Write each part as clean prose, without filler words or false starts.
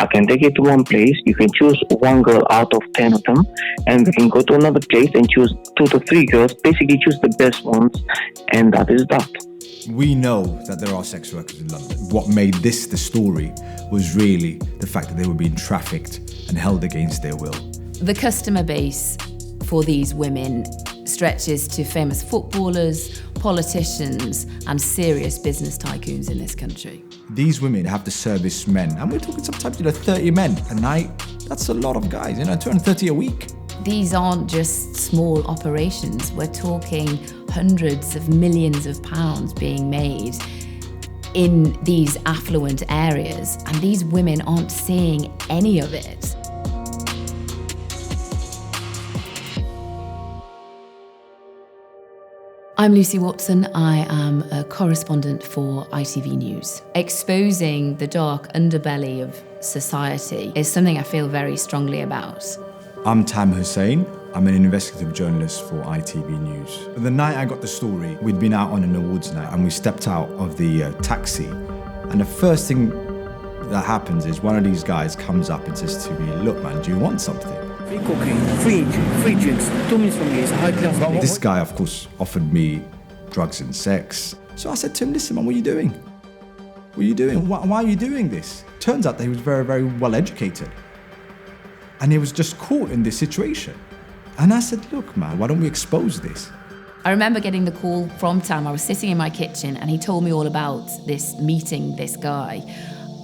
I can take you to one place, you can choose one girl out of 10 of them, and we can go to another place and choose 2 to 3 girls, basically choose the best ones, and that is that. We know that there are sex workers in London. What made this the story was really the fact that they were being trafficked and held against their will. The customer base for these women stretches to famous footballers, politicians, and serious business tycoons in this country. These women have to service men, and we're talking sometimes 30 men a night. That's a lot of guys, 230 a week. These aren't just small operations. We're talking hundreds of millions of pounds being made in these affluent areas, and these women aren't seeing any of it. I'm Lucy Watson. I am a correspondent for ITV News. Exposing the dark underbelly of society is something I feel very strongly about. I'm Tam Hussein. I'm an investigative journalist for ITV News. The night I got the story, we'd been out on an awards night and we stepped out of the taxi. And the first thing that happens is one of these guys comes up and says to me, "Look, man, do you want something?" Free cooking, free drinks, 2 minutes from here, it's a high class. This guy, of course, offered me drugs and sex. So I said to him, "Listen, man, what are you doing? What are you doing? Why are you doing this?" Turns out that he was very, very well educated. And he was just caught in this situation. And I said, "Look, man, why don't we expose this?" I remember getting the call from Tam. I was sitting in my kitchen and he told me all about meeting this guy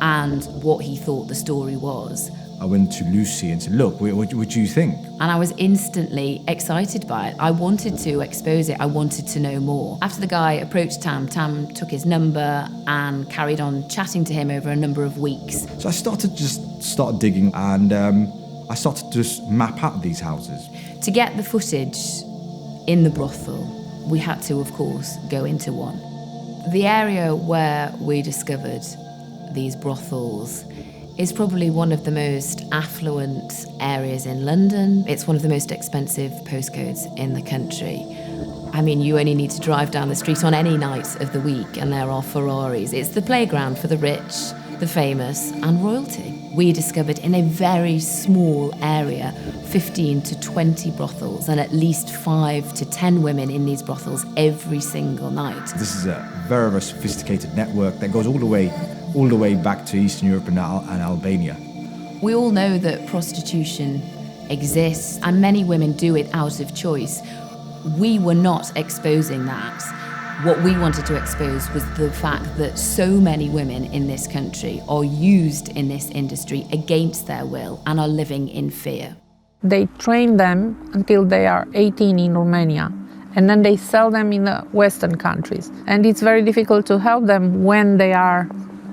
and what he thought the story was. I went to Lucy and said, "Look, what do you think?" And I was instantly excited by it. I wanted to expose it. I wanted to know more. After the guy approached Tam took his number and carried on chatting to him over a number of weeks. So I started digging and I started to just map out these houses. To get the footage in the brothel, we had to, of course, go into one. The area where we discovered these brothels is probably one of the most affluent areas in London. It's one of the most expensive postcodes in the country. I mean, you only need to drive down the street on any night of the week and there are Ferraris. It's the playground for the rich, the famous, and royalty. We discovered in a very small area 15 to 20 brothels and at least 5 to 10 women in these brothels every single night. This is a very, very sophisticated network that goes all the way back to Eastern Europe and Albania. We all know that prostitution exists and many women do it out of choice. We were not exposing that. What we wanted to expose was the fact that so many women in this country are used in this industry against their will and are living in fear. They train them until they are 18 in Romania, and then they sell them in the Western countries. And it's very difficult to help them when they are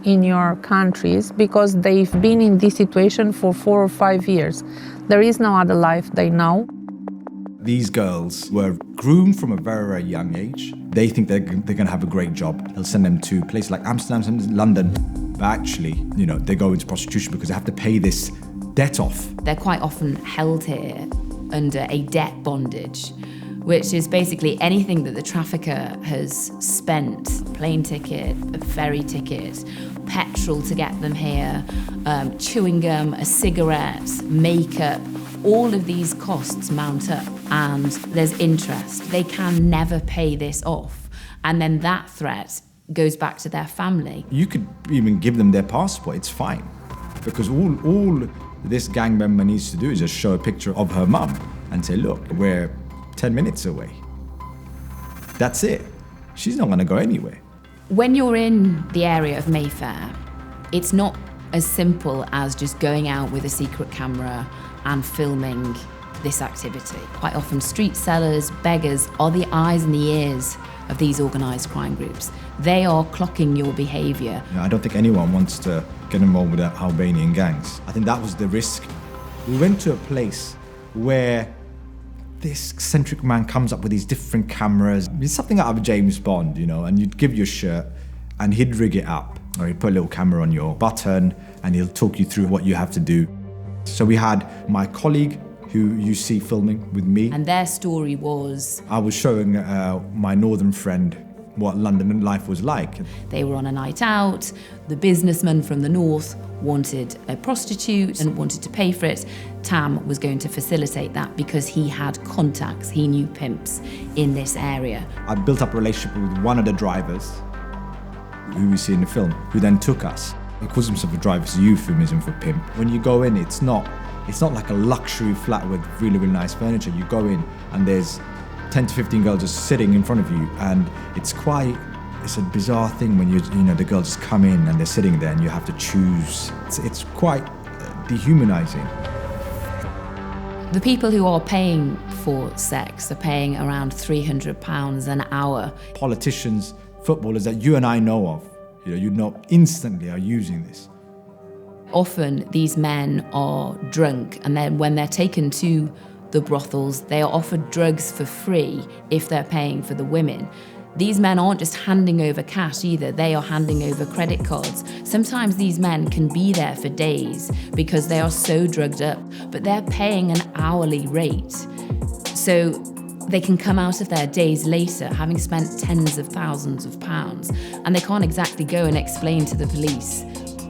in your countries because they've been in this situation for 4 or 5 years. There is no other life they know. These girls were groomed from a very, very young age. They think they're going to have a great job. They'll send them to places like Amsterdam, London. But actually, they go into prostitution because they have to pay this debt off. They're quite often held here under a debt bondage, which is basically anything that the trafficker has spent, a plane ticket, a ferry ticket, petrol to get them here, chewing gum, a cigarette, makeup. All of these costs mount up and there's interest. They can never pay this off. And then that threat goes back to their family. You could even give them their passport, it's fine. Because all this gang member needs to do is just show a picture of her mum and say, "Look, we're 10 minutes away." That's it. She's not gonna go anywhere. When you're in the area of Mayfair, it's not as simple as just going out with a secret camera and filming this activity. Quite often street sellers, beggars are the eyes and the ears of these organised crime groups. They are clocking your behaviour. I don't think anyone wants to get involved with the Albanian gangs. I think that was the risk. We went to a place where this eccentric man comes up with these different cameras. It's something out of James Bond, and you'd give your shirt and he'd rig it up. Or he'd put a little camera on your button and he'll talk you through what you have to do. So we had my colleague who you see filming with me. And their story was? I was showing my northern friend what London life was like. They were on a night out. The businessman from the north wanted a prostitute and wanted to pay for it. Tam was going to facilitate that because he had contacts. He knew pimps in this area. I built up a relationship with one of the drivers who we see in the film, who then took us. He calls himself a driver, it's a euphemism for pimp. When you go in, it's not like a luxury flat with really, really nice furniture. You go in and there's 10 to 15 girls just sitting in front of you, and it's a bizarre thing when the girls just come in and they're sitting there and you have to choose. It's quite dehumanizing. The people who are paying for sex are paying around £300 an hour. Politicians, footballers that you and I know of, instantly are using this. Often these men are drunk, and then when they're taken to the brothels, they are offered drugs for free if they're paying for the women. These men aren't just handing over cash either, they are handing over credit cards. Sometimes these men can be there for days because they are so drugged up, but they're paying an hourly rate. So they can come out of there days later having spent tens of thousands of pounds, and they can't exactly go and explain to the police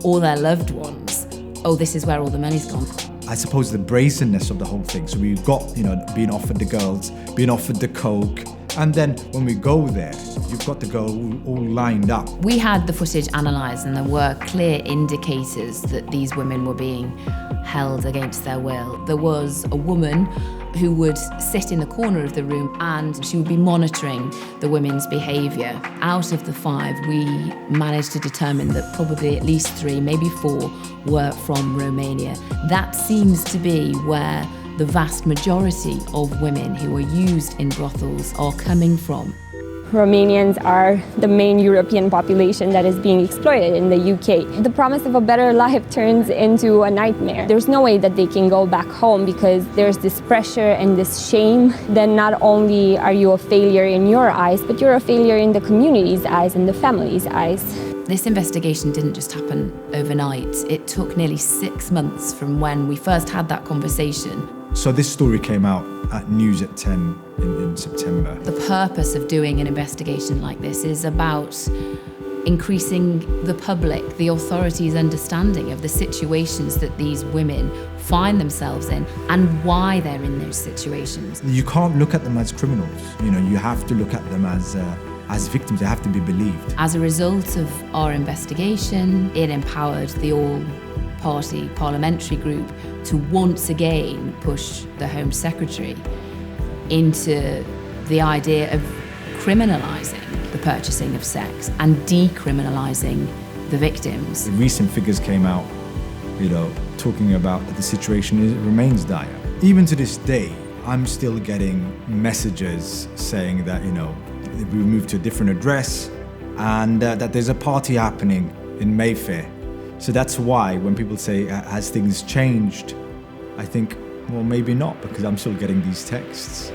or their loved ones, oh, this is where all the money's gone. I suppose the brazenness of the whole thing. So we've got, being offered the girls, being offered the coke, and then when we go there, you've got the girl all lined up. We had the footage analysed, and there were clear indicators that these women were being held against their will. There was a woman who would sit in the corner of the room and she would be monitoring the women's behaviour. Out of the 5, we managed to determine that probably at least 3, maybe 4, were from Romania. That seems to be where the vast majority of women who are used in brothels are coming from. Romanians are the main European population that is being exploited in the UK. The promise of a better life turns into a nightmare. There's no way that they can go back home because there's this pressure and this shame. Then not only are you a failure in your eyes, but you're a failure in the community's eyes and the family's eyes. This investigation didn't just happen overnight. It took nearly 6 months from when we first had that conversation. So this story came out at News at 10 in September. The purpose of doing an investigation like this is about increasing the public, the authorities' understanding of the situations that these women find themselves in and why they're in those situations. You can't look at them as criminals. You have to look at them as victims. They have to be believed. As a result of our investigation, it empowered the all-party parliamentary group to once again push the Home Secretary into the idea of criminalising the purchasing of sex and decriminalising the victims. The recent figures came out, talking about that the situation remains dire. Even to this day, I'm still getting messages saying that, we moved to a different address and that there's a party happening in Mayfair. So that's why when people say, has things changed? I think, well, maybe not, because I'm still getting these texts.